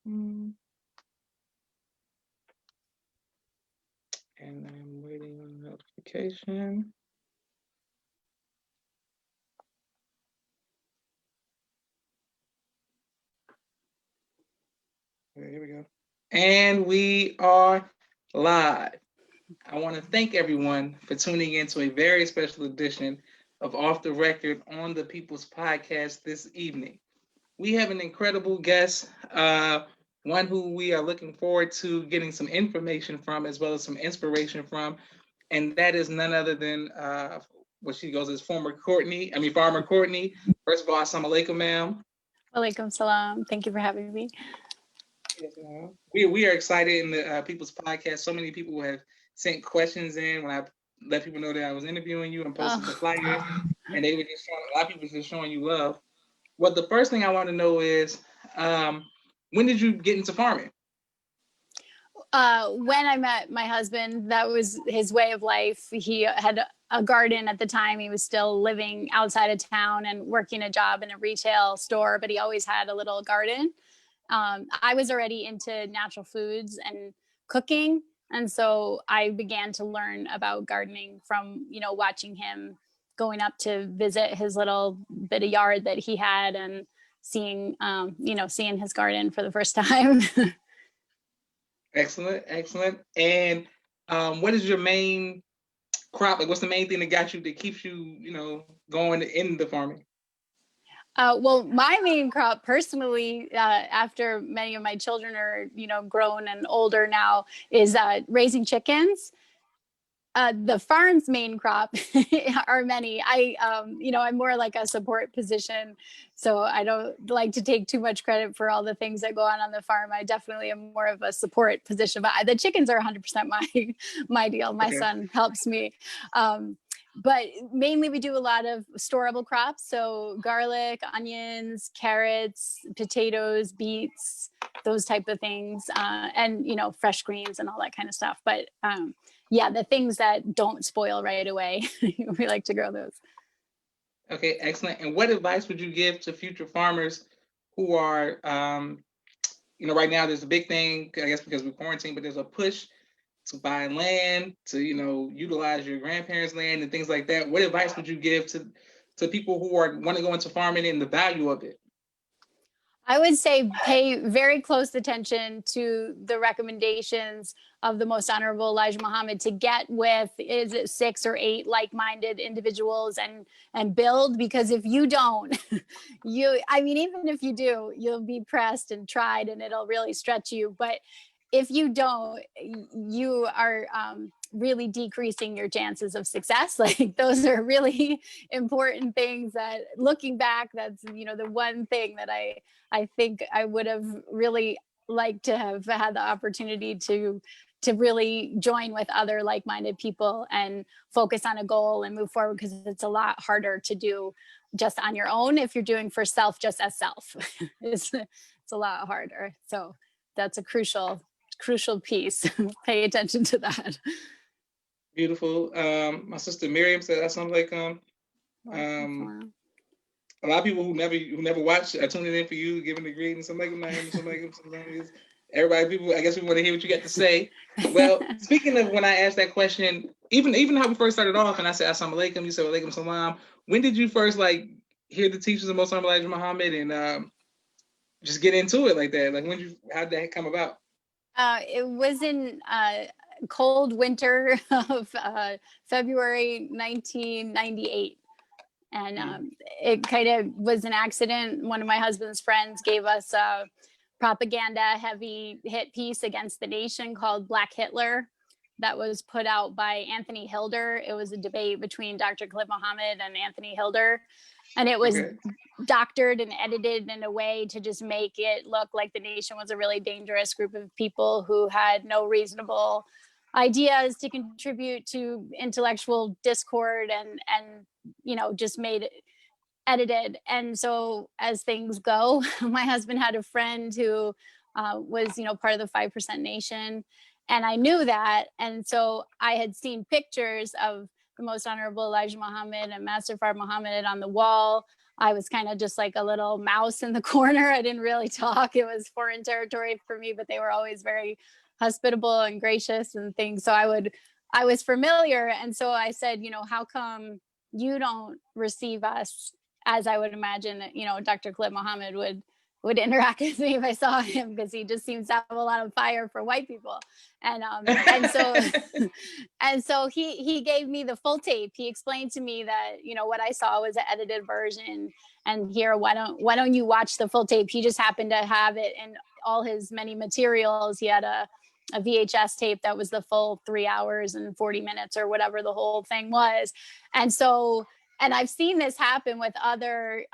And I'm waiting on notification. Okay, here we go. And we are live. I want to thank everyone for tuning in to a very special edition of Off the Record on the People's Podcast this evening. We have an incredible guest, one who we are looking forward to getting some information from as well as some inspiration from, and that is none other than what she goes as Farmer Courtney. First of all, assalamu alaikum, ma'am. Walaikum salam. Thank you for having me. Yes, we are excited in the People's Podcast. So many people have sent questions in when I let people know that I was interviewing you and posted the flyers, and they were just showing, a lot of people were just showing you love. Well, the first thing I want to know is, when did you get into farming? When I met my husband, that was his way of life. He had a garden at the time. He was still living outside of town and working a job in a retail store, but he always had a little garden. I was already into natural foods and cooking. And so I began to learn about gardening from, watching him going up to visit his little bit of yard that he had and seeing his garden for the first time. Excellent. And what is your main crop? Like, what's the main thing that keeps you, going in the farming? Well, my main crop personally, after many of my children are, grown and older now, is raising chickens. The farm's main crop are many. I'm more like a support position, so I don't like to take too much credit for all the things that go on the farm. I definitely am more of a support position, but the chickens are 100% my deal. My son helps me. But mainly we do a lot of storable crops. So garlic, onions, carrots, potatoes, beets, those type of things. And, fresh greens and all that kind of stuff. But the things that don't spoil right away, we like to grow those. Okay, excellent. And what advice would you give to future farmers who are, right now there's a big thing, I guess because we're quarantined, but there's a push to buy land, to utilize your grandparents' land and things like that. What advice would you give to people who want to go into farming and the value of it? I would say pay very close attention to the recommendations of the Most Honorable Elijah Muhammad to get with 6 or 8 like-minded individuals and build, because if you don't, even if you do, you'll be pressed and tried and it'll really stretch you. But if you don't, you are really decreasing your chances of success. Like, those are really important things that, looking back, that's, the one thing that I think I would have really liked to have had the opportunity to really join with other like-minded people and focus on a goal and move forward, because it's a lot harder to do just on your own. If you're doing for self, just as self, it's a lot harder. So that's a crucial piece. Pay attention to that. Beautiful. My sister Miriam said that sounds like a lot of people who never watch are tuning in for you, giving the greetings. Everybody, people, I guess we want to hear what you got to say. Well, speaking of when I asked that question, even how we first started off, and I said assalamu alaikum, you said alaikum salam. When did you first hear the teachings of Most Honorable Elijah Muhammad and just get into it like that? Like, how'd that come about? It was in cold winter of February 1998. And it kind of was an accident. One of my husband's friends gave us a propaganda heavy hit piece against the nation called Black Hitler that was put out by Anthony Hilder. It was a debate between Dr. Khalid Muhammad and Anthony Hilder. And it was doctored and edited in a way to just make it look like the nation was a really dangerous group of people who had no reasonable ideas to contribute to intellectual discord and just made it edited. And so, as things go, my husband had a friend who was part of the 5% Nation, and I knew that. And so I had seen pictures of the Most Honorable Elijah Muhammad and Master Farmer Muhammad on the wall I was kind of just like a little mouse in the corner. I didn't really talk. It was foreign territory for me, but they were always very hospitable and gracious and things. So I was familiar. And so I said, how come you don't receive us as I would imagine, Dr. Khalid Muhammad would interact with me if I saw him, because he just seems to have a lot of fire for white people. And so and so he gave me the full tape. He explained to me that, what I saw was an edited version, and here, why don't you watch the full tape? He just happened to have it in all his many materials. He had a VHS tape that was the full 3 hours and 40 minutes or whatever the whole thing was. And I've seen this happen with other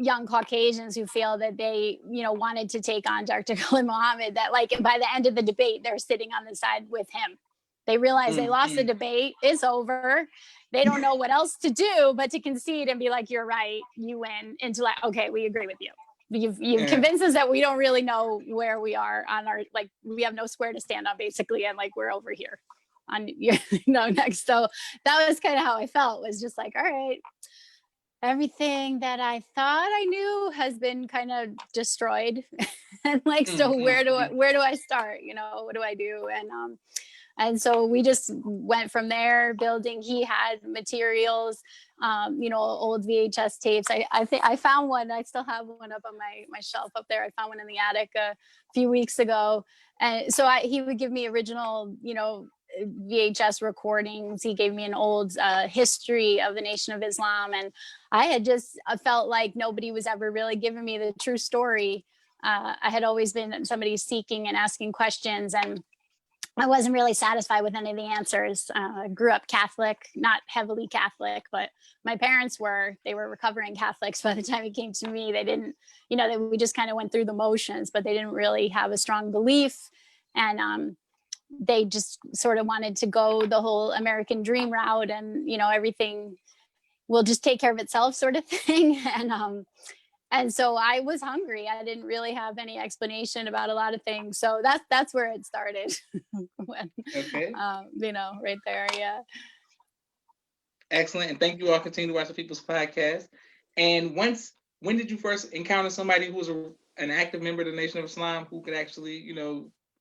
young Caucasians who feel that they, wanted to take on Dr. Khalid Muhammad, that like by the end of the debate, they're sitting on the side with him. They realize they lost the debate, it's over. They don't know what else to do but to concede and be like, you're right, you win, into like, okay, we agree with you. You've convinced us that we don't really know where we are on our, like, we have no square to stand on basically, and like we're over here on next. So that was kind of how I felt, was just like, all right, everything that I thought I knew has been kind of destroyed. And like, so where do I start? What do I do? And so we just went from there building. He had materials, old VHS tapes. I think I found one. I still have one up on my shelf up there. I found one in the attic a few weeks ago. And so he would give me original, VHS recordings. He gave me an old history of the Nation of Islam. And I had just felt like nobody was ever really giving me the true story. I had always been somebody seeking and asking questions, and I wasn't really satisfied with any of the answers. I grew up Catholic, not heavily Catholic, but my parents were recovering Catholics. By the time it came to me, they didn't, we just kind of went through the motions, but they didn't really have a strong belief. And they just sort of wanted to go the whole American dream route, and, everything will just take care of itself sort of thing. And so I was hungry. I didn't really have any explanation about a lot of things. So that's where it started. Okay. Right there. Yeah. Excellent. And thank you all. Continue to watch the People's Podcast. And when did you first encounter somebody who was an active member of the Nation of Islam who could actually,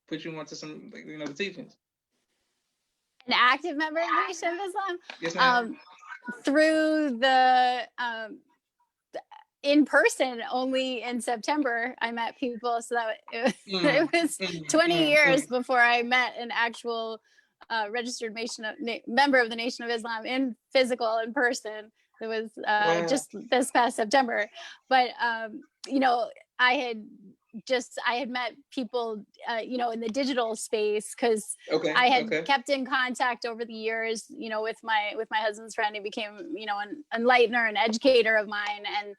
put you onto some, the teachings? An active member of the Nation of Islam? Yes, ma'am. Through the in person, only in September I met people. So that it was 20 years before I met an actual registered member of the Nation of Islam in person. It was just this past September. But I had met people, in the digital space, because I had kept in contact over the years, with my husband's friend. He became, an enlightener and educator of mine. And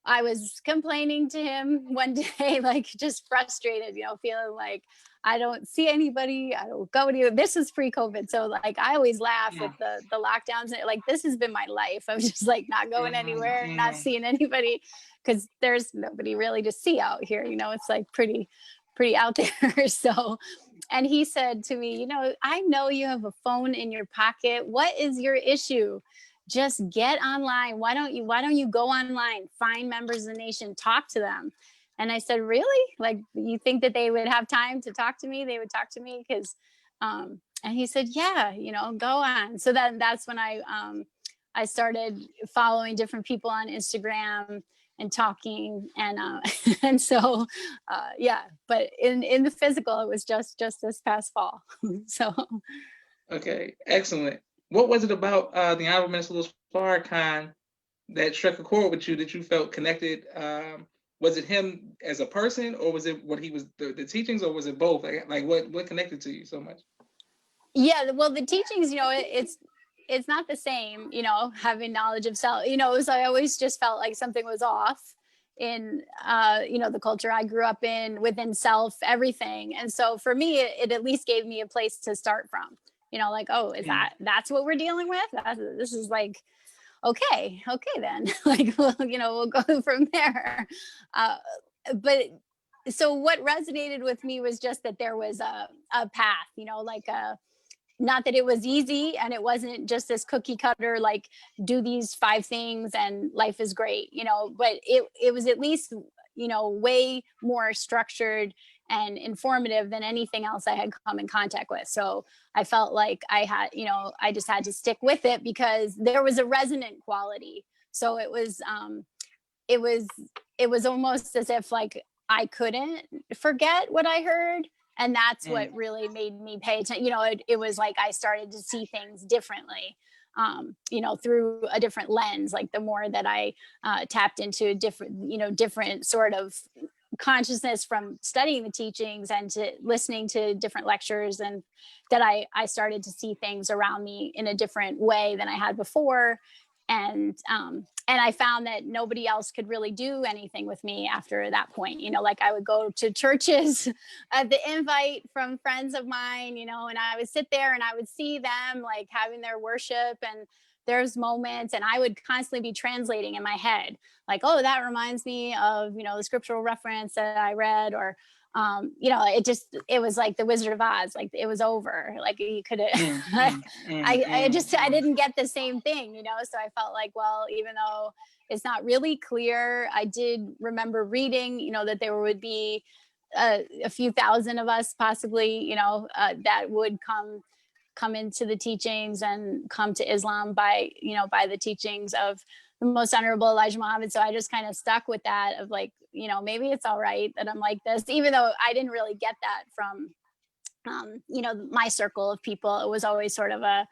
I was complaining to him one day, like just frustrated, feeling like I don't see anybody. I don't go to, this is pre-COVID. So like, I always laugh with the lockdowns. Like, this has been my life. I'm just like not going anywhere, not seeing anybody, because there's nobody really to see out here. It's like pretty out there. So, and he said to me, I know you have a phone in your pocket. What is your issue? Just get online. Why don't you go online, find members of the nation, talk to them? And I said, really? Like, you think that they would have time to talk to me? They would talk to me because, and he said, yeah, go on. So then that's when I started following different people on Instagram and talking, and so yeah. But in the physical, it was just this past fall. So. Okay, excellent. What was it about the Honorable Minister Louis Farrakhan that struck a chord with you, that you felt connected? Was it him as a person, or was it what he was, the teachings, or was it both? Like what connected to you so much? Yeah, well, the teachings, it's not the same, having knowledge of self. It was, I always just felt like something was off in the culture I grew up in, within self, everything. And so for me, it at least gave me a place to start from. Like, oh, is that's what we're dealing with? This is like, okay then. Like, well, we'll go from there. But so what resonated with me was just that there was a path, like not that it was easy, and it wasn't just this cookie cutter, like do these 5 things and life is great, but it was at least, way more structured and informative than anything else I had come in contact with. So I felt like I had, I just had to stick with it because there was a resonant quality. So it was, it was almost as if like I couldn't forget what I heard. And that's what really made me pay attention. It was like I started to see things differently, through a different lens. Like the more that I tapped into a different sort of consciousness from studying the teachings and to listening to different lectures, and that I started to see things around me in a different way than I had before. And I found that nobody else could really do anything with me after that point. Like I would go to churches at the invite from friends of mine, and I would sit there and I would see them like having their worship, and there's moments, and I would constantly be translating in my head, like, oh, that reminds me of, the scriptural reference that I read, or it was like the Wizard of Oz, like it was over, like you could I didn't get the same thing, so I felt like, well, even though it's not really clear, I did remember reading, that there would be a few thousand of us possibly, that would come into the teachings and come to Islam by the teachings of the most honorable Elijah Muhammad. So I just kind of stuck with that of like, maybe it's all right that I'm like this, even though I didn't really get that from, my circle of people. It was always sort of a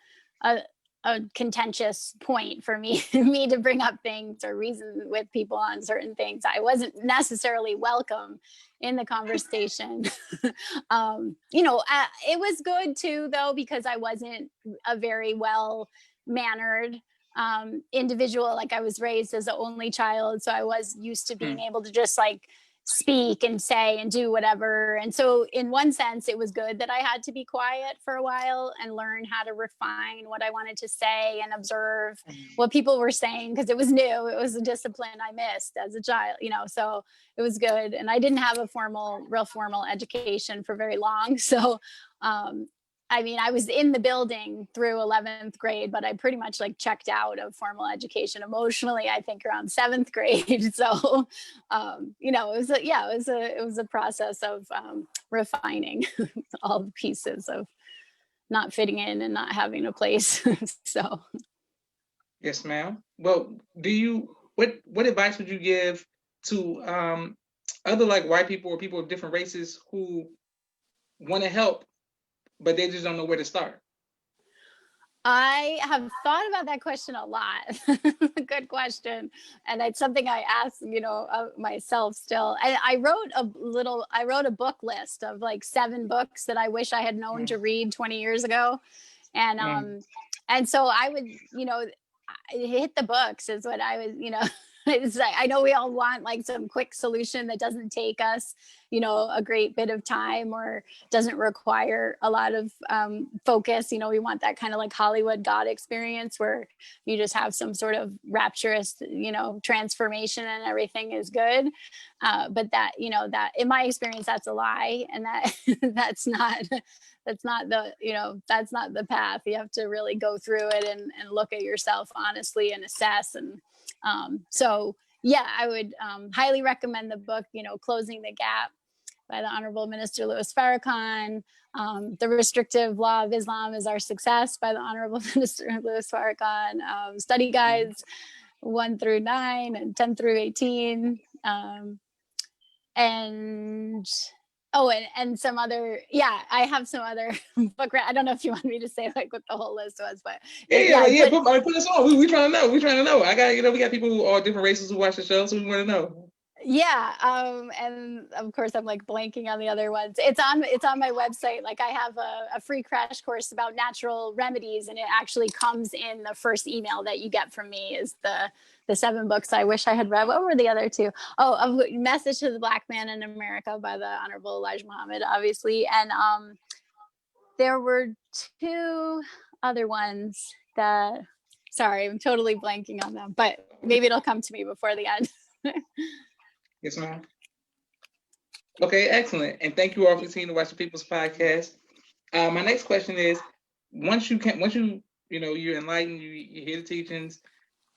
contentious point for me, me to bring up things or reason with people on certain things. I wasn't necessarily welcome in the conversation. It was good too, though, because I wasn't a very well mannered individual. Like I was raised as the only child, so I was used to being able to just like speak and say and do whatever. And so in one sense, it was good that I had to be quiet for a while and learn how to refine what I wanted to say and observe what people were saying, because it was new. It was a discipline I missed as a child, so it was good. And I didn't have a real formal education for very long. So I was in the building through 11th grade, but I pretty much like checked out of formal education emotionally, I think around 7th grade. So, it was a process of refining all the pieces of not fitting in and not having a place. So. Yes, ma'am. Well, what advice would you give to other like white people or people of different races who want to help, but they just don't know where to start? I have thought about that question a lot. Good question. And it's something I ask, myself still. I wrote a book list of like 7 books that I wish I had known to read 20 years ago. And so I would, hit the books is what I was, it's like, I know we all want like some quick solution that doesn't take us, a great bit of time or doesn't require a lot of focus. We want that kind of like Hollywood God experience where you just have some sort of rapturous, transformation and everything is good. But that, that in my experience, that's a lie. And that that's not the path. You have to really go through it and look at yourself honestly and assess. And so, yeah, I would highly recommend the book, Closing the Gap by the Honorable Minister Louis Farrakhan. The Restrictive Law of Islam is Our Success by the Honorable Minister Louis Farrakhan. Study guides 1 through 9 and 10 through 18. And some other, I have some other book. I don't know if you want me to say like what the whole list was, but put us on. We trying to know. I got, we got people who are different races who watch the show, so we want to know. Yeah. And of course I'm like blanking on the other ones. It's on my website. Like I have a free crash course about natural remedies, and it actually comes in the first email that you get from me is the 7 books I wish I had read. What were the other 2? Oh, A Message to the Black Man in America by the Honorable Elijah Muhammad, obviously. And there were 2 other ones that, sorry, I'm totally blanking on them, but maybe it'll come to me before the end. Yes, ma'am. Okay, excellent. And thank you all for continuing to watch the People's Podcast. My next question is, you're enlightened, you hear the teachings.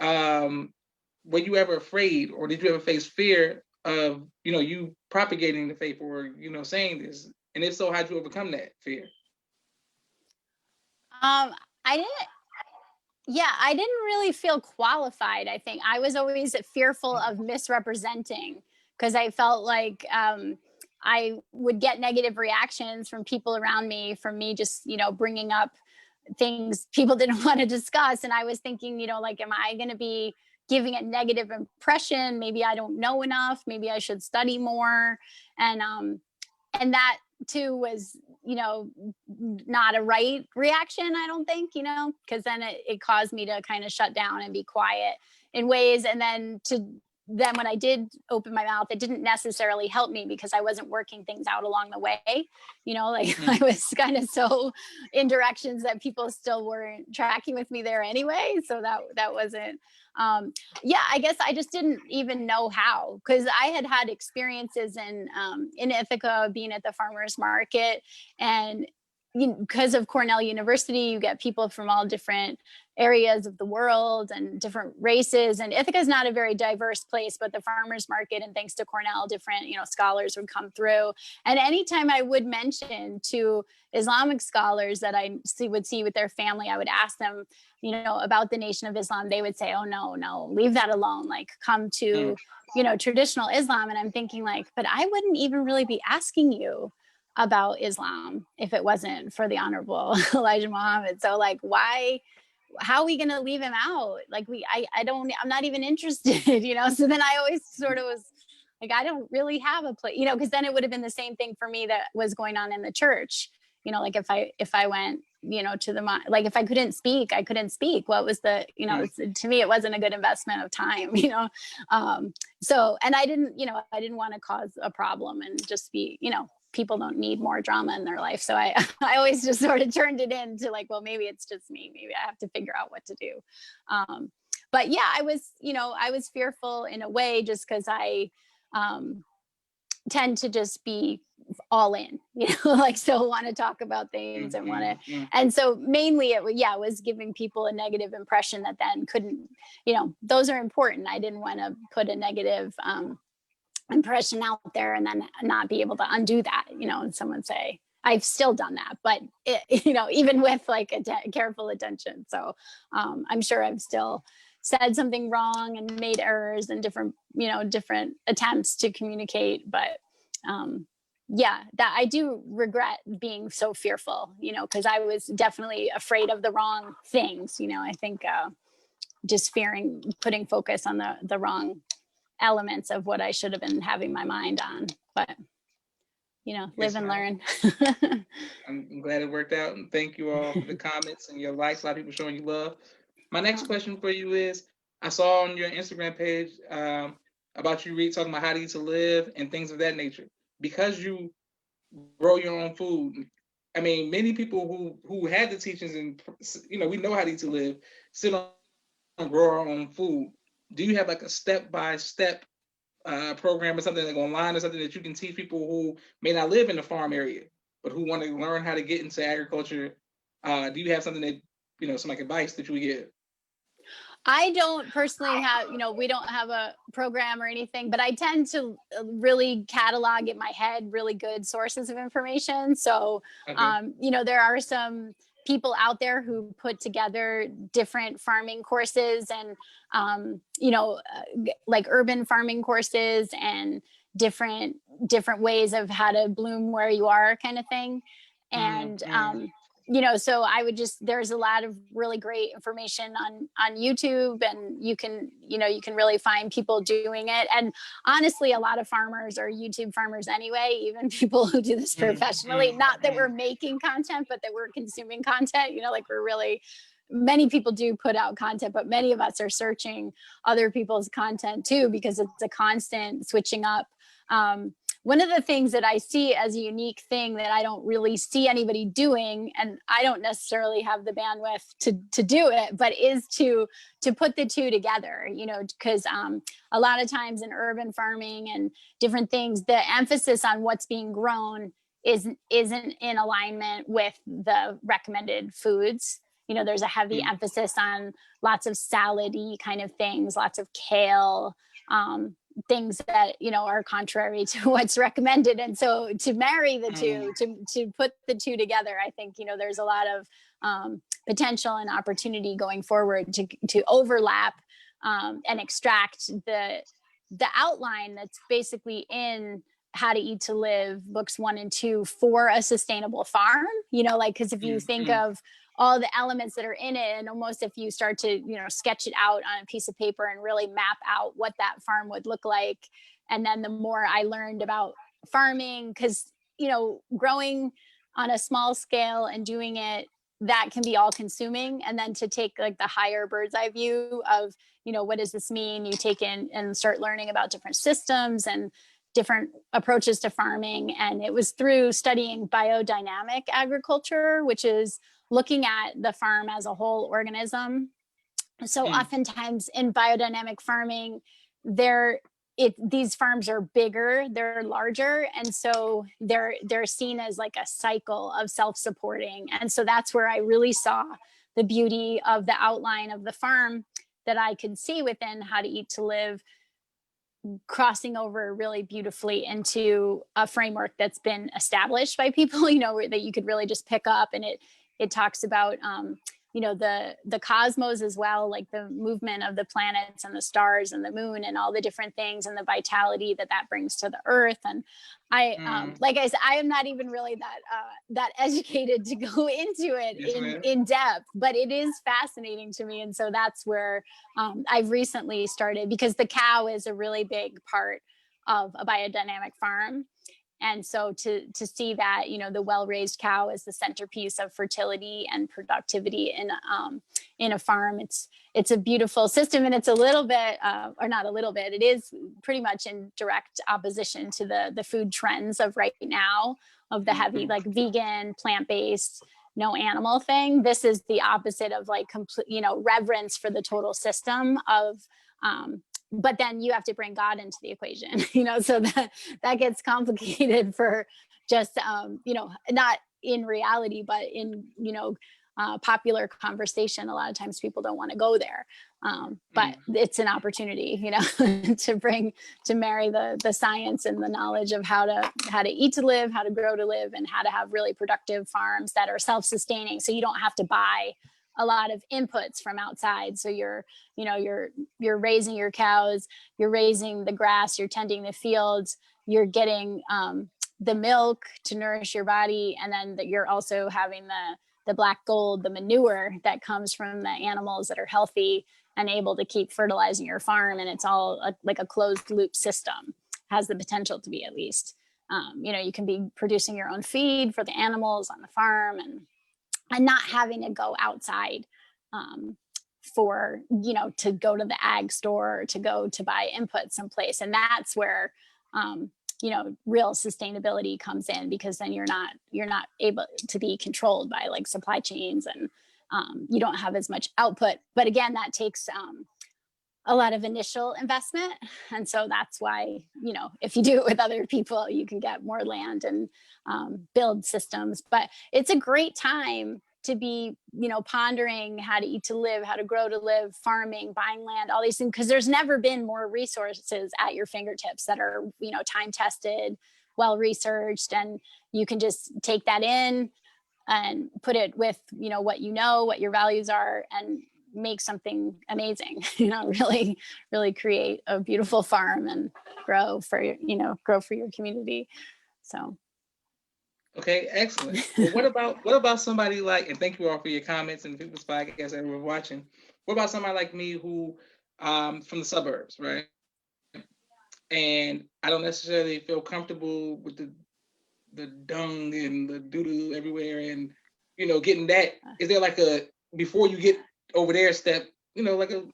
Were you ever afraid, or did you ever face fear of you propagating the faith, or saying this? And if so, how'd you overcome that fear? I didn't. Yeah, I didn't really feel qualified. I think I was always fearful of misrepresenting because I felt like I would get negative reactions from people around me from me just bringing up things people didn't want to discuss. And I was thinking, like, am I going to be giving a negative impression? Maybe I don't know enough. Maybe I should study more. And that too was, not a right reaction, I don't think, because then it caused me to kind of shut down and be quiet in ways. And then when I did open my mouth, it didn't necessarily help me because I wasn't working things out along the way. Like I was kind of so in directions that people still weren't tracking with me there anyway. So that wasn't, yeah, I guess I just didn't even know how, because I had experiences in Ithaca, being at the farmers market, and because of Cornell University, you get people from all different areas of the world and different races. And Ithaca is not a very diverse place, but the farmers market, and thanks to Cornell, different scholars would come through. And anytime I would mention to Islamic scholars that I would see with their family, I would ask them, about the Nation of Islam. They would say, "Oh no, leave that alone. Like, come to traditional Islam." And I'm thinking, like, but I wouldn't even really be asking you about Islam if it wasn't for the Honorable Elijah Muhammad. So, like, how are we going to leave him out? Like, I'm not even interested, So then I always sort of was like, I don't really have a place, because then it would have been the same thing for me that was going on in the church. Like if I went, like if I couldn't speak, I couldn't speak. What was to me, it wasn't a good investment of time, So, and I didn't want to cause a problem and just be, people don't need more drama in their life. So I always just sort of turned it into like, well, maybe it's just me. Maybe I have to figure out what to do. But yeah, I was fearful in a way just because I tend to just be all in, like still want to talk about things and want to. And so mainly it was giving people a negative impression that then couldn't, those are important. I didn't want to put a negative impression out there and then not be able to undo that, and someone say, I've still done that, but even with like careful attention. So I'm sure I've still said something wrong and made errors and different attempts to communicate. But yeah, that I do regret being so fearful, because I was definitely afraid of the wrong things. I think just fearing putting focus on the wrong elements of what I should have been having my mind on. But live and learn. I'm glad it worked out, and thank you all for the comments and your likes. A lot of people showing you love. My next question for you is, I saw on your Instagram page about you talking about how to eat to live and things of that nature. Because you grow your own food, I mean, many people who had the teachings and we know how to eat to live still don't grow our own food. Do you have like a step-by-step program or something like online or something that you can teach people who may not live in the farm area but who want to learn how to get into agriculture? Do you have something that some like advice that you would give? I don't personally have, we don't have a program or anything, but I tend to really catalog in my head really good sources of information. So, okay. There are some people out there who put together different farming courses and, like urban farming courses and different ways of how to bloom where you are kind of thing. And, so I would there's a lot of really great information on YouTube, and you can really find people doing it. And honestly, a lot of farmers are YouTube farmers anyway, even people who do this professionally, not that we're making content, but that we're consuming content, like many people do put out content, but many of us are searching other people's content too, because it's a constant switching up. One of the things that I see as a unique thing that I don't really see anybody doing, and I don't necessarily have the bandwidth to do it, but is to put the two together, because a lot of times in urban farming and different things, the emphasis on what's being grown isn't in alignment with the recommended foods. You know, there's a heavy emphasis on lots of salad-y kind of things, lots of kale, things that, you know, are contrary to what's recommended. And so to marry the two, to put the two together, I think, you know, there's a lot of potential and opportunity going forward to overlap and extract the outline that's basically in How to Eat to Live books 1 and 2 for a sustainable farm. You know, like, because if you think of all the elements that are in it, and almost if you start to, you know, sketch it out on a piece of paper and really map out what that farm would look like. And then the more I learned about farming, because, you know, growing on a small scale and doing it, that can be all consuming. And then to take like the higher bird's eye view of, you know, what does this mean? You take in and start learning about different systems and different approaches to farming. And it was through studying biodynamic agriculture, which is looking at the farm as a whole organism. So oftentimes in biodynamic farming, these farms are bigger, they're larger, and so they're seen as like a cycle of self-supporting. And so that's where I really saw the beauty of the outline of the farm that I could see within How to Eat to Live, crossing over really beautifully into a framework that's been established by people, you know, that you could really just pick up. And it talks about you know, the cosmos as well, like the movement of the planets and the stars and the moon and all the different things and the vitality that brings to the earth. And I like I said, I am not even really that educated to go into it in depth, but it is fascinating to me. And so that's where I've recently started, because the cow is a really big part of a biodynamic farm. And so to see that, you know, the well-raised cow is the centerpiece of fertility and productivity in a farm, it's a beautiful system. And it's a little bit, or not a little bit, it is pretty much in direct opposition to the food trends of right now, of the heavy, like vegan, plant-based, no animal thing. This is the opposite of like complete, you know, reverence for the total system of, but then you have to bring God into the equation, you know, so that gets complicated for just, you know, not in reality, but in, you know, popular conversation. A lot of times people don't want to go there. But it's an opportunity, you know, to marry the science and the knowledge of how to eat to live, how to grow to live, and how to have really productive farms that are self-sustaining. So you don't have to buy a lot of inputs from outside. So you're raising your cows, you're raising the grass, you're tending the fields, you're getting the milk to nourish your body. And then you're also having the black gold, the manure that comes from the animals that are healthy and able to keep fertilizing your farm. And it's all like a closed loop system, has the potential to be, at least. You know, you can be producing your own feed for the animals on the farm, and not having to go outside for, you know, to go to the ag store or to go to buy input someplace. And that's where, you know, real sustainability comes in, because then you're not able to be controlled by like supply chains, and you don't have as much output. But again, that takes a lot of initial investment. And so that's why, you know, if you do it with other people, you can get more land and build systems. But it's a great time to be, you know, pondering how to eat to live, how to grow to live, farming, buying land, all these things, because there's never been more resources at your fingertips that are, you know, time tested, well researched, and you can just take that in and put it with, you know, what your values are, and make something amazing, you know, really create a beautiful farm and grow for your community. So. Okay, excellent. Well, what about somebody like, and thank you all for your comments and people's podcasts that we're watching. What about somebody like me who from the suburbs, right? And I don't necessarily feel comfortable with the dung and the doo-doo everywhere, and, you know, getting that. Is there like a, before you get over there step, you know, like you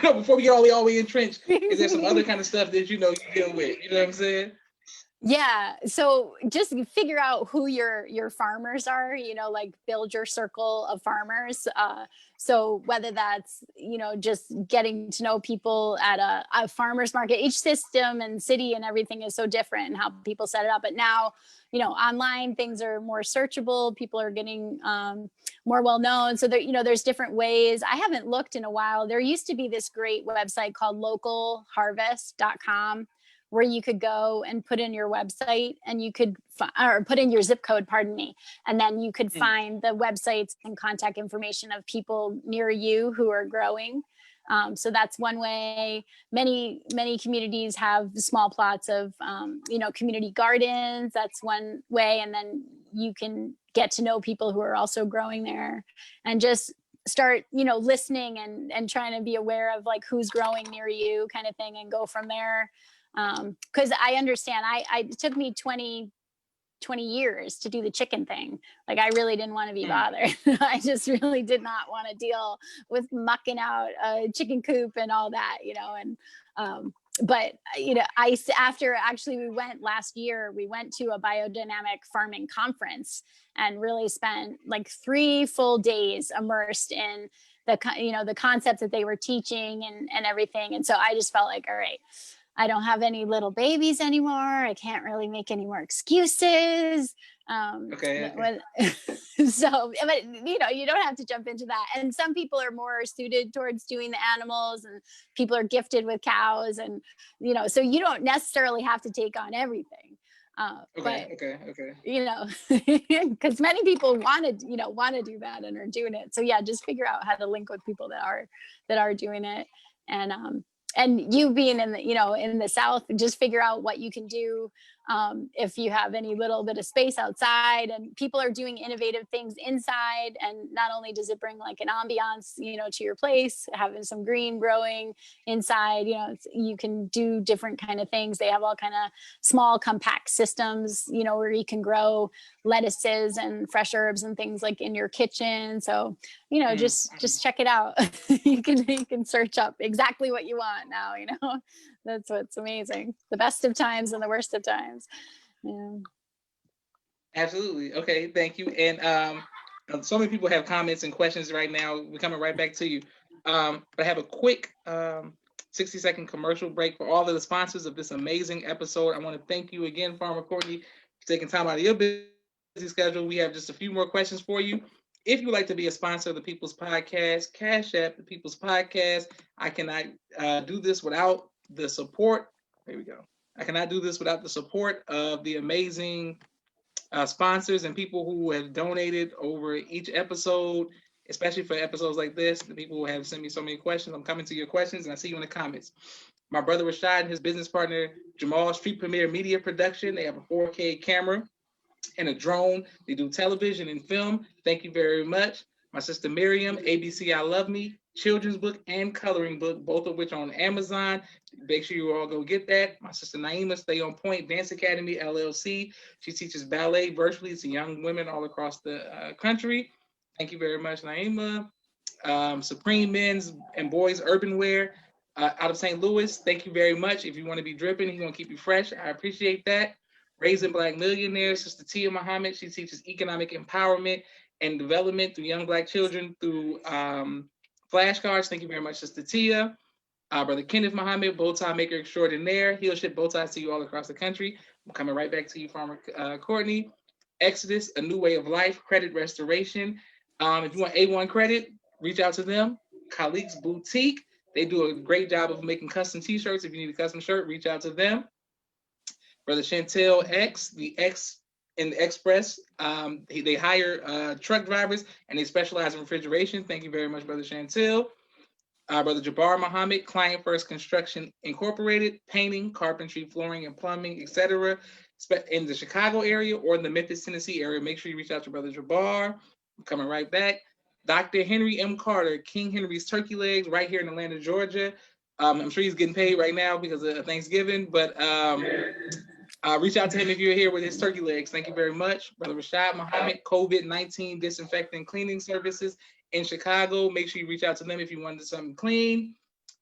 know, before we get all the way entrenched, is there some other kind of stuff that, you know, you deal with? You know what I'm saying? Yeah. So just figure out who your farmers are, like build your circle of farmers. So whether that's, just getting to know people at a farmer's market, each system and city and everything is so different and how people set it up. But now, online things are more searchable. People are getting more well known. So there, there's different ways. I haven't looked in a while. There used to be this great website called localharvest.com where you could go and put in your website and you could or put in your zip code, pardon me, and then you could find the websites and contact information of people near you who are growing. So that's one way. Many communities have small plots of community gardens. That's one way. And then you can get to know people who are also growing there and just start listening and trying to be aware of like who's growing near you kind of thing and go from there. Because I understand it took me 20 years to do the chicken thing. Like I really didn't want to be bothered. I just really did not want to deal with mucking out a chicken coop and all that, and but after actually we went last year, we went to a biodynamic farming conference and really spent like 3 full days immersed in the concepts that they were teaching and everything. And so I just felt like, all right, I don't have any little babies anymore. I can't really make any more excuses. Okay. So, but you don't have to jump into that. And some people are more suited towards doing the animals, and people are gifted with cows, and so you don't necessarily have to take on everything. Okay. Because many people want to do that and are doing it. So yeah, just figure out how to link with people that are doing it, and you being in the South, just figure out what you can do if you have any little bit of space outside. And people are doing innovative things inside, and not only does it bring like an ambiance to your place, having some green growing inside, you can do different kind of things. They have all kind of small compact systems where you can grow lettuces and fresh herbs and things like in your kitchen. So just check it out. you can search up exactly what you want now. That's what's amazing. The best of times and the worst of times. Yeah. Absolutely. Okay, thank you. And so many people have comments and questions right now. We're coming right back to you. But I have a quick 60-second commercial break for all of the sponsors of this amazing episode. I want to thank you again, Farmer Courtney, for taking time out of your busy schedule. We have just a few more questions for you. If you would like to be a sponsor of the People's Podcast, Cash App the People's Podcast. I cannot do this without the support. There we go. I cannot do this without the support of the amazing sponsors and people who have donated over each episode, especially for episodes like this. The people who have sent me so many questions. I'm coming to your questions, and I see you in the comments. My brother Rashad and his business partner Jamal, Street Premier Media Production. They have a 4K camera and a drone. They do television and film. Thank you very much. My sister Miriam, ABC I Love Me, children's book and coloring book, both of which are on Amazon. Make sure you all go get that. My sister Naima, Stay On Point Dance Academy, LLC. She teaches ballet virtually to young women all across the country. Thank you very much, Naima. Supreme Men's and Boys Urban Wear out of St. Louis. Thank you very much. If you want to be dripping, he's going to keep you fresh. I appreciate that. Raising Black Millionaires, Sister Tia Muhammad. She teaches economic empowerment and development through young Black children through flashcards. Thank you very much, Sister Tia. Brother Kenneth Muhammad, bow tie maker extraordinaire. He'll ship bow ties to you all across the country. I'm coming right back to you, Farmer Courtney. Exodus, a new way of life, credit restoration. If you want A1 credit, reach out to them. Khaliq's Boutique. They do a great job of making custom t-shirts. If you need a custom shirt, reach out to them. Brother Chantel X, the X in the Express. They hire truck drivers and they specialize in refrigeration. Thank you very much, Brother Chantel. Brother Jabbar Muhammad, Client First Construction Incorporated, painting, carpentry, flooring, and plumbing, etc. In the Chicago area or in the Memphis, Tennessee area. Make sure you reach out to Brother Jabbar. I'm coming right back. Dr. Henry M. Carter, King Henry's Turkey Legs, right here in Atlanta, Georgia. I'm sure he's getting paid right now because of Thanksgiving, but reach out to him if you're here with his turkey legs. Thank you very much. Brother Rashad Muhammad, COVID-19 disinfecting cleaning services in Chicago. Make sure you reach out to them if you wanted something clean.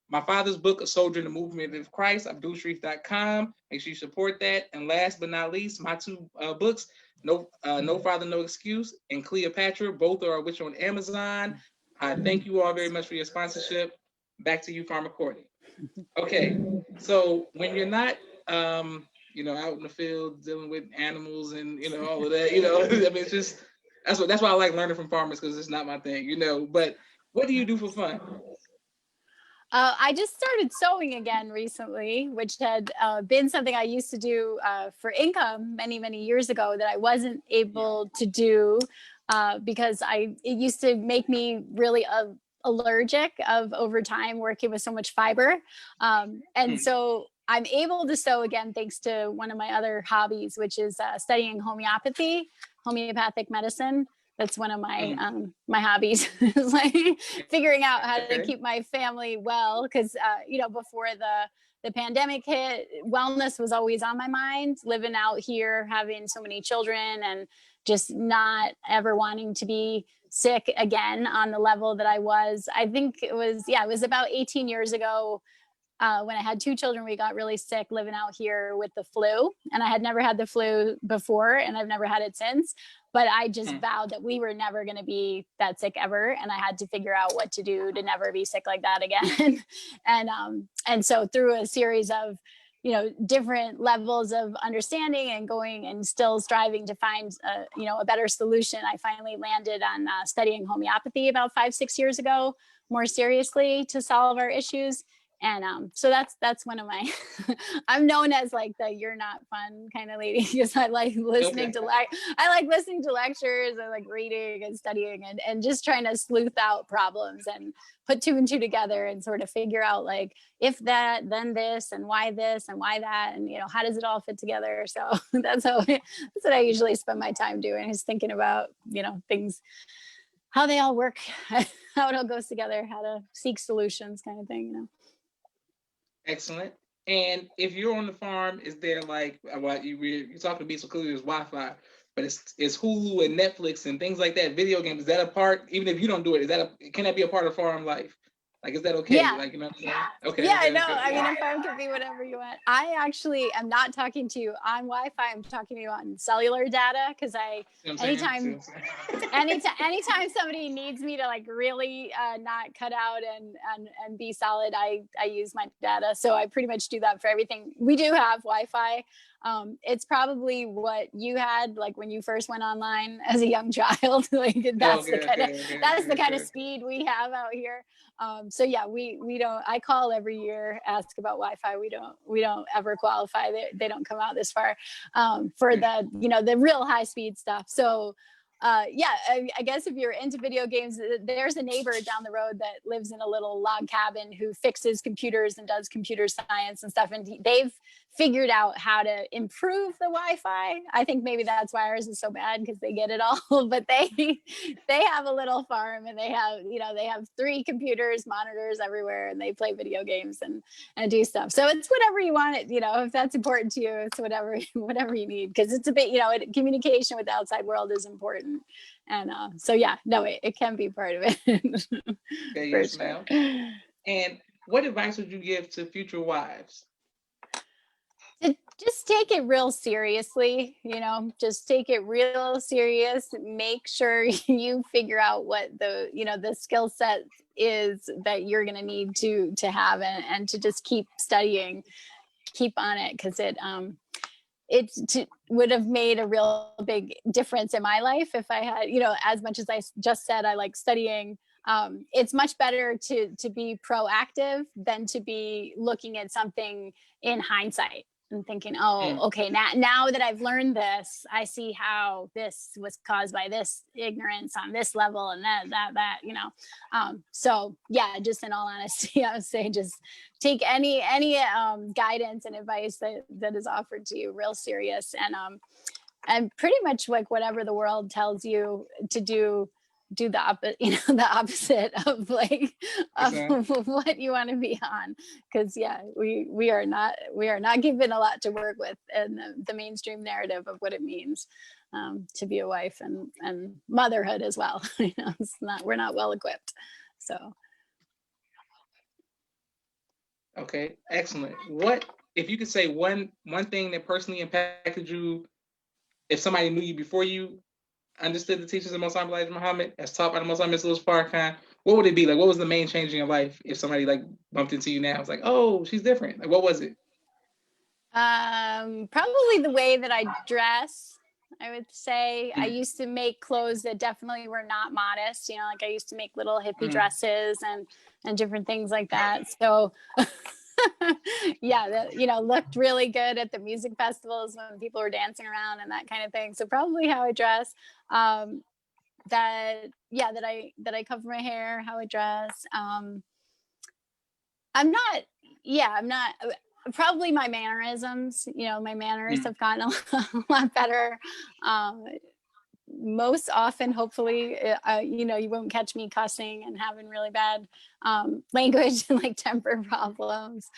My father's book, A Soldier in the Movement of Christ, abdulsharif.com. Make sure you support that. And last but not least, my two books, No Father, No Excuse, and Cleopatra. Both are which are on Amazon. I thank you all very much for your sponsorship. Back to you, Farmer Courtney. Okay, so when you're not, out in the field dealing with animals and all of that, I mean, it's just that's why I like learning from farmers, because it's not my thing, But what do you do for fun? I just started sewing again recently, which had been something I used to do for income many, many years ago that I wasn't able to do because it used to make me really allergic over time working with so much fiber. And so I'm able to sew again thanks to one of my other hobbies, which is studying homeopathic medicine. That's one of my my hobbies, is like figuring out how to keep my family well, because before the pandemic hit, wellness was always on my mind, living out here, having so many children, and just not ever wanting to be sick again on the level that I was. I think it was about 18 years ago when I had two children. We got really sick living out here with the flu, and I had never had the flu before, and I've never had it since. But I just vowed that we were never going to be that sick ever, and I had to figure out what to do to never be sick like that again. And so through a series of different levels of understanding and going and still striving to find a better solution, I finally landed on studying homeopathy about 5-6 years ago more seriously to solve our issues. And so that's one of my I'm known as like the you're not fun kind of lady, because I like listening to listening to lectures. I like reading and studying and just trying to sleuth out problems and put two and two together and sort of figure out, like, if that, then this, and why that, and how does it all fit together. So that's what I usually spend my time doing, is thinking about things, how they all work, how it all goes together, how to seek solutions, kind of thing. Excellent. And if you're on the farm, is there like what you're talking to me so clearly? There's Wi-Fi, but it's Hulu and Netflix and things like that. Video games, is that a part? Even if you don't do it, can that be a part of farm life? Like, is that okay? Yeah. Like, what I'm saying? Okay. Yeah, okay, no, okay. I mean, a farm can be whatever you want. I actually am not talking to you on Wi-Fi. I'm talking to you on cellular data, because anytime somebody needs me to like really not cut out and be solid, I use my data. So I pretty much do that for everything. We do have Wi-Fi. It's probably what you had like when you first went online as a young child. Like that's the kind of speed we have out here. So yeah, we don't. I call every year, ask about Wi-Fi. We don't ever qualify. They don't come out this far for the real high speed stuff. So I guess if you're into video games, there's a neighbor down the road that lives in a little log cabin who fixes computers and does computer science and stuff, and they've figured out how to improve the Wi-Fi. I think maybe that's why ours is so bad, because they get it all. But they have a little farm, and they have 3 computers, monitors everywhere, and they play video games and do stuff. So it's whatever you want it, if that's important to you, it's whatever you need, because it's a bit, communication with the outside world is important. And so yeah, no, it can be part of it. Okay, yes, ma'am. And what advice would you give to future wives? Just take it real seriously, just take it real serious. Make sure you figure out what the skill set is that you're going to need to have, and to just keep studying, keep on it, because it would have made a real big difference in my life if I had, as much as I just said, I like studying. It's much better to be proactive than to be looking at something in hindsight and thinking, okay, now that I've learned this, I see how this was caused by this ignorance on this level, and that. So yeah, just in all honesty, I would say just take any guidance and advice that is offered to you real serious, and pretty much like whatever the world tells you to do the opposite of what you want to be on, because yeah, we are not given a lot to work with in the mainstream narrative of what it means to be a wife and motherhood as well. We're not well equipped. So Okay, excellent. What if you could say one thing that personally impacted you? If somebody knew you before you understood the teachings of Most High Elijah Muhammad, as taught by the Most High Mr. Farrakhan, what would it be? Like, what was the main change in your life? If somebody like bumped into you now, it's like, oh, she's different. Like, what was it? Probably the way that I dress. I would say I used to make clothes that definitely were not modest. You know, like I used to make little hippie dresses and different things like that. So yeah, that, you know, looked really good at the music festivals when people were dancing around and that kind of thing. So probably how I dress. That yeah, that I cover my hair, how I dress. I'm not, yeah, I'm not, probably my mannerisms, you know, my manners have gotten a lot better. Um, Most often, hopefully, you know, you won't catch me cussing and having really bad language and like temper problems.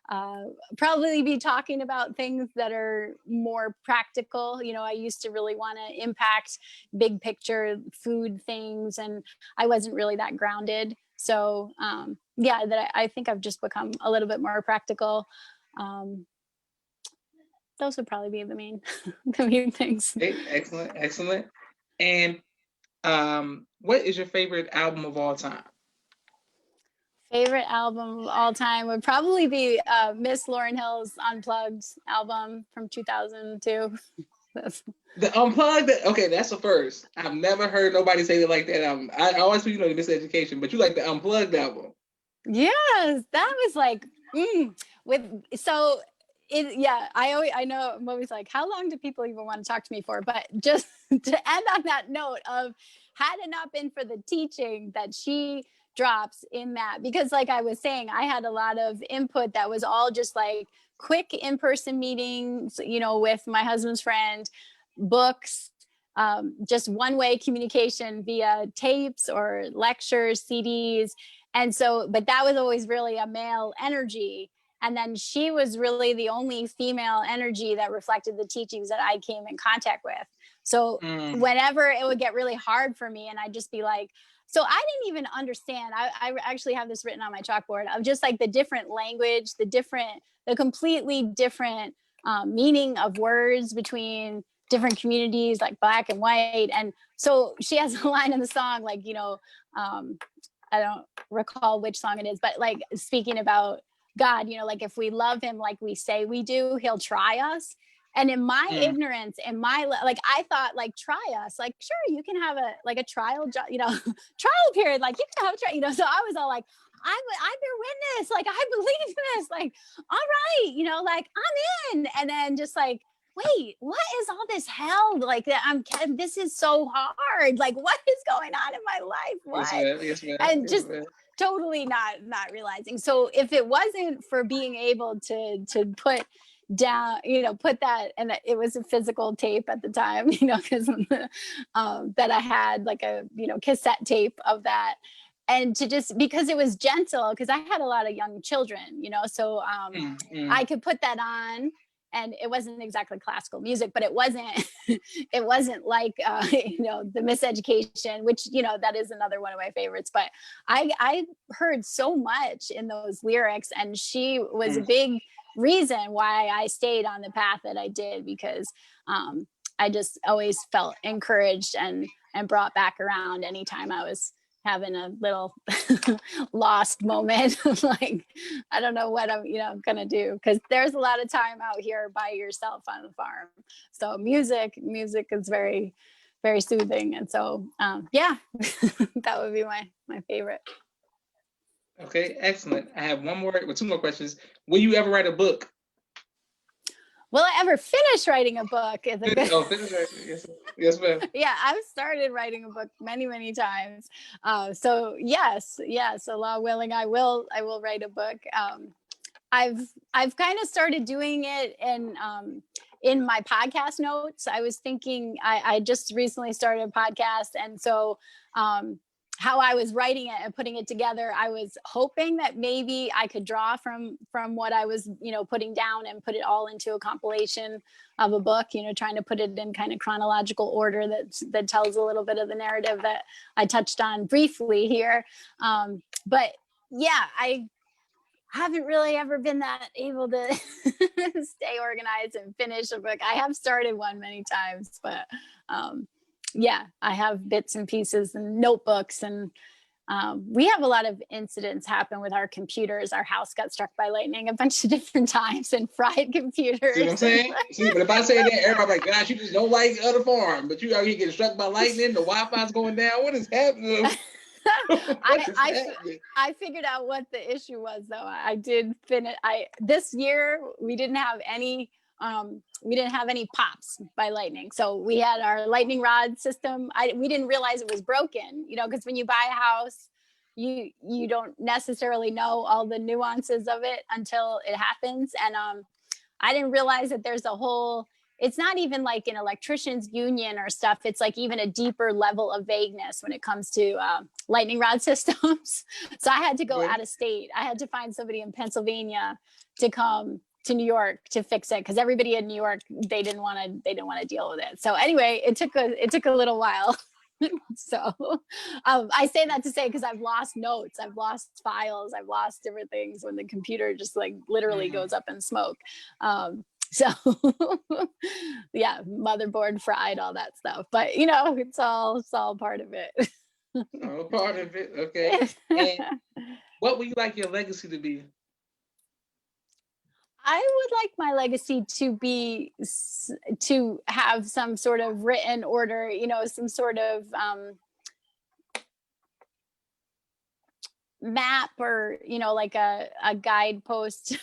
Uh, Probably be talking about things that are more practical. You know, I used to really want to impact big picture food things, and I wasn't really that grounded. So, yeah, that I think I've just become a little bit more practical. Um, those would probably be the main, the main things. Okay, excellent, excellent. And what is your favorite album of all time? Favorite album of all time would probably be Miss Lauryn Hill's Unplugged album from 2002. The Unplugged. Okay, that's the first. I've never heard nobody say it like that album. I always you know the Miseducation, but you like the Unplugged album. Yes, that was like with so it yeah, I know I'm always like, how long do people even want to talk to me for? But just to end on that note of had it not been for the teaching that she drops in that, because like I was saying, I had a lot of input that was all just like quick in-person meetings, you know, with my husband's friend, books, just one-way communication via tapes or lectures, CDs. And so, but that was always really a male energy. And then she was really the only female energy that reflected the teachings that I came in contact with. So whenever it would get really hard for me and I'd just be like, so I didn't even understand. I actually have this written on my chalkboard of just like the different language, the completely different meaning of words between different communities, like black and white. And so she has a line in the song, like, you know, I don't recall which song it is, but like speaking about God, you know, like if we love him like we say we do, he'll try us. And in my ignorance, in my like, I thought like try us, like sure you can have a trial, you know, trial period, like you can have a trial, you know. So I was all like, I bear witness, like I believe this, like all right, you know, like I'm in. And then just like, wait, what is all this hell? Like this is so hard. Like what is going on in my life? Yes, What? ma'am. Yes, ma'am. And Yes, just ma'am. totally not realizing. So if it wasn't for being able to put down, you know, put that, and it was a physical tape at the time, you know, because that I had like a, you know, cassette tape of that. And to just because it was gentle, because I had a lot of young children, you know, so I could put that on, and it wasn't exactly classical music, but it wasn't it wasn't like you know, the Miseducation, which, you know, that is another one of my favorites. But I heard so much in those lyrics, and she was a big reason why I stayed on the path that I did, because I just always felt encouraged and brought back around anytime I was having a little lost moment. Like I don't know what I'm, you know, gonna do, because there's a lot of time out here by yourself on the farm. So music is very, very soothing. And so yeah, that would be my favorite. Okay, excellent. I have two more questions. Will you ever write a book? Will I ever finish writing a book is a good Finish writing. Yes, yes, ma'am. Yeah, I've started writing a book many times. So yes, Allah willing, I will write a book. I've kind of started doing it in my podcast notes. I was thinking I just recently started a podcast, and so how I was writing it and putting it together, I was hoping that maybe I could draw from what I was, you know, putting down and put it all into a compilation of a book, you know, trying to put it in kind of chronological order that tells a little bit of the narrative that I touched on briefly here. But yeah, haven't really ever been that able to stay organized and finish a book. I have started one many times, but yeah, I have bits and pieces and notebooks, and we have a lot of incidents happen with our computers. Our house got struck by lightning a bunch of different times and fried computers. See what I'm saying? See, but if I say that, everybody like, gosh, you just don't like other farm, but you out here getting struck by lightning, the Wi-Fi's going down. What is happening? I figured out what the issue was, though. I did finish. This year we didn't have any pops by lightning. So we had our lightning rod system. We didn't realize it was broken, because when you buy a house, you don't necessarily know all the nuances of it until it happens. And I didn't realize that there's a whole, it's not even like an electrician's union or stuff. It's like even a deeper level of vagueness when it comes to lightning rod systems. So I had to go out of state. I had to find somebody in Pennsylvania to come to New York to fix it, because everybody in New York, they didn't want to deal with it. So anyway, it took a little while. So I say that to say, because I've lost notes, I've lost files, I've lost different things when the computer just like literally goes up in smoke. So yeah, motherboard fried, all that stuff. But it's all part of it. Oh, part of it. Okay. And what would you like your legacy to be? I would like my legacy to have some sort of written order, some sort of map, or like a guidepost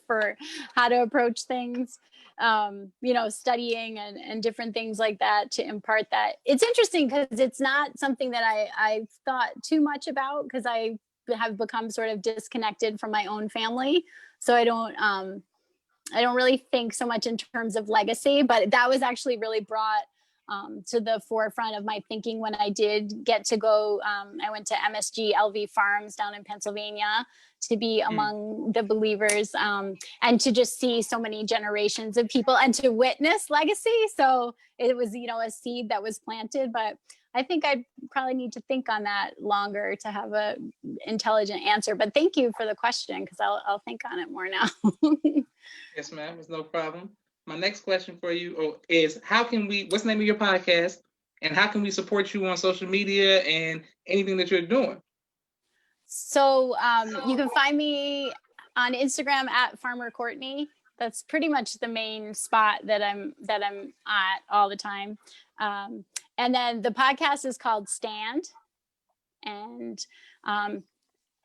for how to approach things, studying and different things like that, to impart that. It's interesting because it's not something that I've thought too much about, because I have become sort of disconnected from my own family. So I don't really think so much in terms of legacy, but that was actually really brought to the forefront of my thinking when I did get to go. I went to MSG LV Farms down in Pennsylvania to be among the believers, and to just see so many generations of people and to witness legacy. So it was, a seed that was planted, but I think I probably need to think on that longer to have a intelligent answer. But thank you for the question, because I'll think on it more now. Yes, ma'am. It's no problem. My next question for you is, what's the name of your podcast, and how can we support you on social media and anything that you're doing? So you can find me on Instagram at Farmer Courtney. That's pretty much the main spot that I'm at all the time. And then the podcast is called Stand. And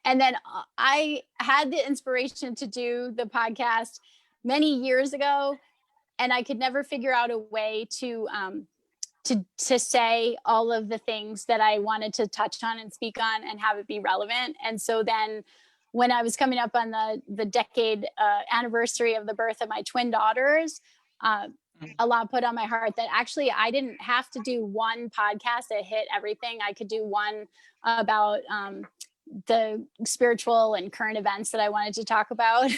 then I had the inspiration to do the podcast many years ago, and I could never figure out a way to say all of the things that I wanted to touch on and speak on and have it be relevant. And so then when I was coming up on the decade anniversary of the birth of my twin daughters, Allah put on my heart that actually I didn't have to do one podcast that hit everything. I could do one about the spiritual and current events that I wanted to talk about.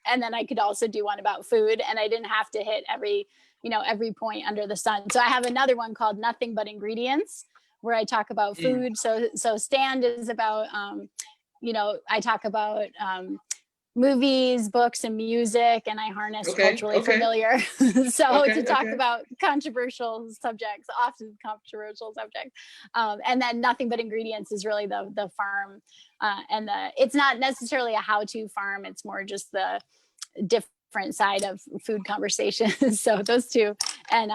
And then I could also do one about food, and I didn't have to hit every point under the sun. So I have another one called Nothing But Ingredients, where I talk about food. So Stand is about, I talk about movies, books, and music, and I harness culturally familiar. To talk about controversial subjects, often controversial subjects. And then Nothing But Ingredients is really the farm, and it's not necessarily a how-to farm. It's more just the different side of food conversations. So those two, and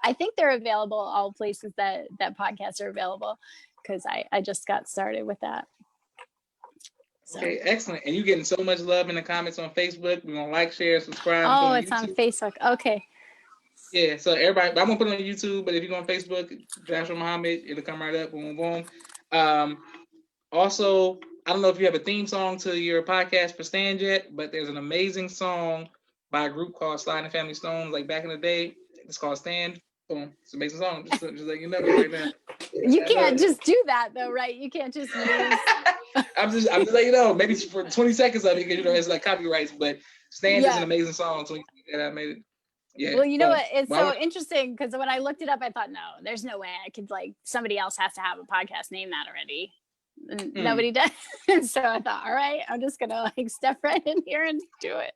I think they're available all places that podcasts are available, because I just got started with that. So. Okay, excellent. And you're getting so much love in the comments on Facebook. We're gonna like, share, subscribe. Oh, it's on Facebook. Okay. Yeah, so everybody, I'm gonna put it on YouTube, but if you go on Facebook, Joshua Muhammad, it'll come right up. Boom, boom. Also, I don't know if you have a theme song to your podcast for Stand yet, but there's an amazing song by a group called Sliding Family Stones, like back in the day. It's called Stand. Boom. It's an amazing song. Just like you know right now. You can't just do that though, right? You can't just use. I'm just letting you know, maybe for 20 seconds of it, because it's like copyrights, but Stand is an amazing song. So I made it. Yeah. Well, you know what? It's so interesting, because when I looked it up, I thought, no, there's no way I could, like, somebody else has to have a podcast named that already. and nobody does. So I thought, all right, I'm just gonna like step right in here and do it.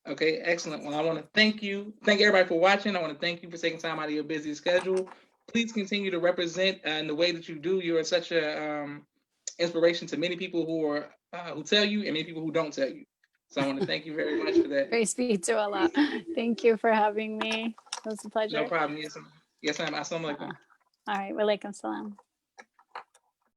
Okay, excellent. Well, I want to thank everybody for watching. I want to thank you for taking time out of your busy schedule. Please continue to represent in the way that you do. You are such a inspiration to many people who tell you and many people who don't tell you. So I want to thank you very much for that. Very sweet to Allah. Thank you for having me. It was a pleasure. No problem. Yes, ma'am. Assalamu alaikum. All right. Walaikum salam.